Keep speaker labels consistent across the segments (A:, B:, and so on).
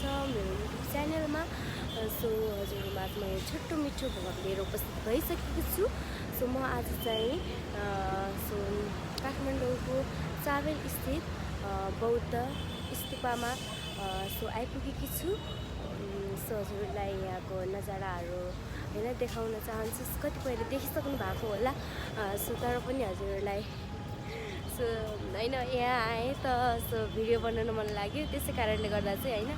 A: मेरो युट्युब च्यानलमा। सो हजुरहरूमा आज म छोटो मिठो भ्लग लिएर उपस्थित भइसकेको छु। सो म आज चाहिँ काठमाडौँको चावेल स्थित बौद्ध स्तूपमा आइपुगेकी छु। सो हजुरलाई यहाँको नजाराहरू होइन देखाउन चाहन्छु। कतिपयले देखिसक्नु भएको होला, तर पनि हजुरहरूलाई होइन यहाँ आएँ त भिडियो बनाउन मन लाग्यो, त्यसै कारणले गर्दा चाहिँ होइन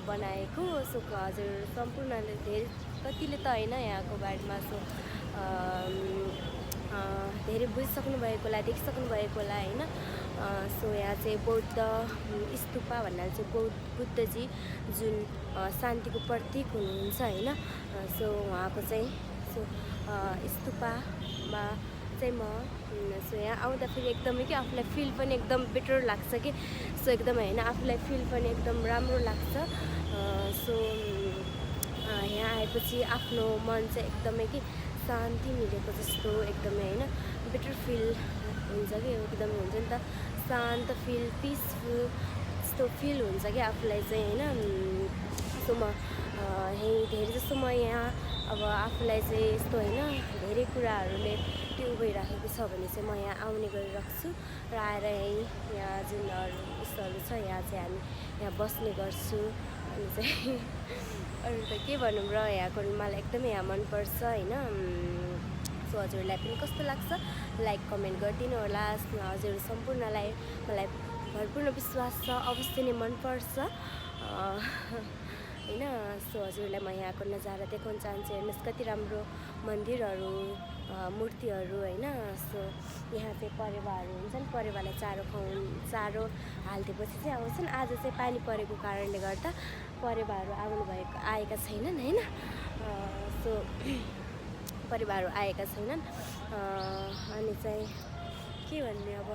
A: बनाएको। हजुर सम्पूर्णले कतिले त होइन यहाँको बारेमा धेरै बुझिसक्नु भएको होला, देखिसक्नु भएको होला होइन। यहाँ चाहिँ बौद्ध स्तूपा भन्नाले चाहिँ बुद्धजी जुन शान्तिको प्रतीक हुनुहुन्छ होइन। उहाँको चाहिँ स्तूपामा चाहिँ म यहाँ आउँदाखेरि एकदमै कि आफूलाई फिल पनि एकदम बेटर लाग्छ कि एकदमै होइन आफूलाई फिल पनि एकदम राम्रो लाग्छ। यहाँ आएपछि आफ्नो मन चाहिँ एकदमै कि शान्ति मिलेको जस्तो एकदमै होइन बेटर फिल हुन्छ कि एकदमै हुन्छ नि त, शान्त फिल पिसफुल यस्तो फिल हुन्छ कि आफूलाई चाहिँ होइन। म यहीँ धेरै जस्तो म यहाँ अब आफूलाई चाहिँ यस्तो होइन धेरै कुराहरूले त्यो भइराखेको छ भने चाहिँ म यहाँ आउने गरिराख्छु र आएर यहाँ जुन उयोहरू छ यहाँ चाहिँ हामी यहाँ बस्ने गर्छु। अनि चाहिँ अरू त के भनौँ र, यहाँको मलाई एकदमै यहाँ मनपर्छ होइन। हजुरलाई पनि कस्तो लाग्छ लाइक कमेन्ट गरिदिनु होला। हजुर सम्पूर्णलाई मलाई भरपूर्ण विश्वास छ अवश्य नै मनपर्छ होइन। हजुरलाई म यहाँको नजारा देखाउन चाहन्छु। हेर्नुहोस् कति राम्रो मन्दिरहरू मूर्तिहरू होइन। यहाँ चाहिँ परेवाहरू हुन्छन्, परेवालाई चारो हालिदिएपछि चाहिँ आउँछन्। आज चाहिँ पानी परेको कारणले गर्दा परेवाहरू आएका छैनन् होइन। परेवाहरू आएका छैनन्। अनि चाहिँ के भन्ने अब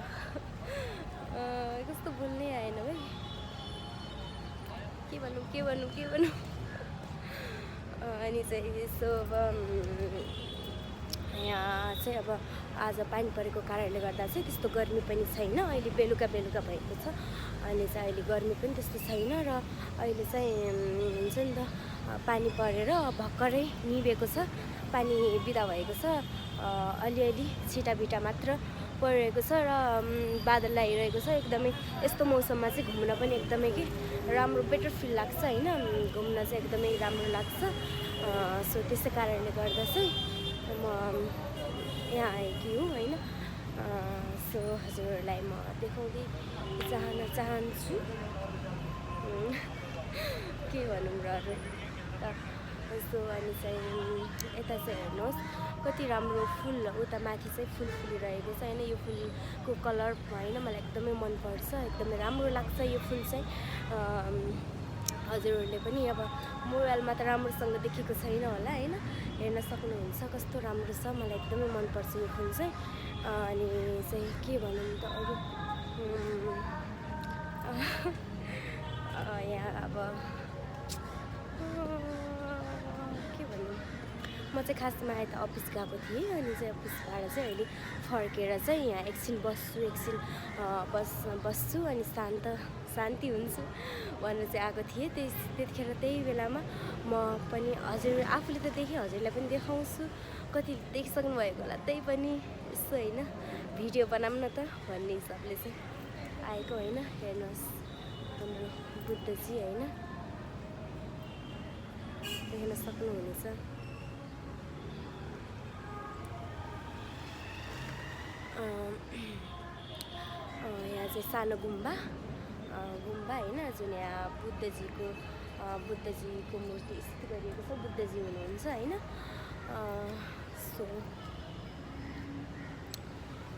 A: कस्तो बोल्नै आएन भाइ, के भनौँ अनि चाहिँ यहाँ चाहिँ अब आज पानी परेको कारणले गर्दा चाहिँ त्यस्तो गर्मी पनि छैन। अहिले बेलुका भएको छ, अनि चाहिँ अहिले गर्मी पनि त्यस्तो छैन। र अहिले चाहिँ हुन्छ नि त पानी परेर भर्खरै निभेको छ, पानी बिदा भएको छ। अलिअलि छिटाबिटा मात्र परिरहेको छ र बादल आइरहेको छ। एकदमै यस्तो मौसममा चाहिँ घुम्न पनि एकदमै कि राम्रो बेटर फिल लाग्छ होइन, घुम्न चाहिँ एकदमै राम्रो लाग्छ। त्यसै कारणले गर्दा चाहिँ म यहाँ आएकी हुँ होइन। हजुरहरूलाई म देखाउँदै चाहन्छु के भनौँ र अरू त। अनि चाहिँ यता चाहिँ हेर्नुहोस् कति राम्रो फुल, उता माथि चाहिँ फुल फुलिरहेको छ होइन। यो फुलको कलर होइन मलाई एकदमै मनपर्छ, एकदमै राम्रो लाग्छ यो फुल चाहिँ। हजुरहरूले पनि अब मोबाइलमा त राम्रोसँग देखेको छैन होला होइन, हेर्न सक्नुहुन्छ कस्तो राम्रो छ, मलाई एकदमै मनपर्छ यो फुल चाहिँ। अनि चाहिँ के भनौँ त अरू यहाँ अब के भनौँ, म चाहिँ खासमा यता अफिस गएको थिएँ। अनि चाहिँ अफिसबाट चाहिँ अहिले फर्केर चाहिँ यहाँ एकछिन बस्छु अनि शान्ति हुन्छु भनेर चाहिँ आएको थिएँ। त्यतिखेर त्यही बेलामा म पनि हजुर आफूले त देखेँ, हजुरलाई पनि देखाउँछु। कति देखिसक्नु भएको होला, त्यही पनि यसो होइन भिडियो बनाऊँ न त भन्ने हिसाबले चाहिँ आएको होइन। हेर्नुहोस् हाम्रो बुद्धजी होइन, देख्न सक्नुहुनेछ। यहाँ चाहिँ सानो गुम्बा होइन, जुन यहाँ बुद्धजीको मूर्ति स्थित गरिएको छ। बुद्धजी हुनुहुन्छ होइन।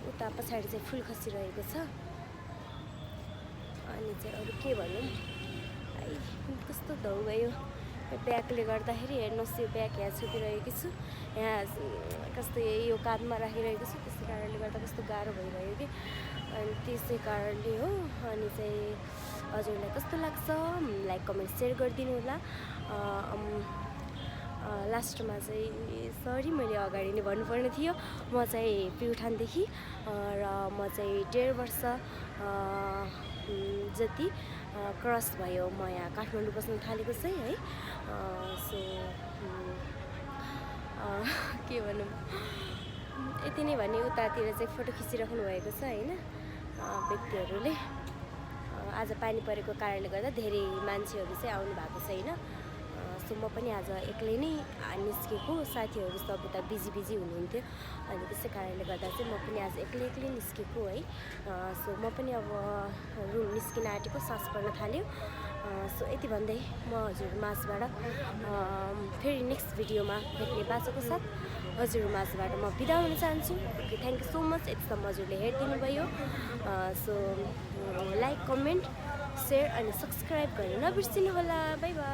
A: उता पछाडि चाहिँ फुल खसिरहेको छ। अनि चाहिँ अरू के भनौँ, कस्तो धौ गयो ब्यागले गर्दाखेरि। हेर्नुहोस् यो ब्याग यहाँ छुपिरहेको छु, यहाँ कस्तो यो काँधमा राखिरहेको छु, त्यसै कारणले गर्दा कस्तो गाह्रो भइरह्यो कि, अनि त्यसै कारणले हो। अनि चाहिँ हजुरलाई कस्तो लाग्छ लाइक कमेन्ट सेयर गरिदिनु होला। लास्टमा चाहिँ सरी मैले अगाडि नै भन्नुपर्ने थियो। म चाहिँ प्युठानदेखि र म चाहिँ 1.5 वर्ष जति क्रस भयो म यहाँ काठमाडौँ बस्न थालेको चाहिँ है। सो के भनौँ, यति नै भने उतातिर चाहिँ फोटो खिचिराख्नु भएको छ होइन व्यक्तिहरूले। आज पानी परेको कारणले गर्दा धेरै मान्छेहरू चाहिँ आउनु भएको छैन। सो म पनि आज एक्लै नै निस्केको, साथीहरू सब उता बिजी हुनुहुन्थ्यो अनि त्यसै कारणले गर्दा चाहिँ म पनि आज एक्लै निस्केको है। सो म पनि अब रुम निस्किन आँटेको, सास पर्न थाल्यो। सो यति भन्दै म हजुर माझबाट फेरि नेक्स्ट भिडियोमा भेट्ने बाचाको साथ हजुर माझबाट म बिदा हुन चाहन्छु। Okay, thank you so much यतिसम्म हजुरले हेरिदिनु भयो। सो लाइक, कमेन्ट, सेयर अनि सब्सक्राइब गर्न नबिर्सिनु होला। By by.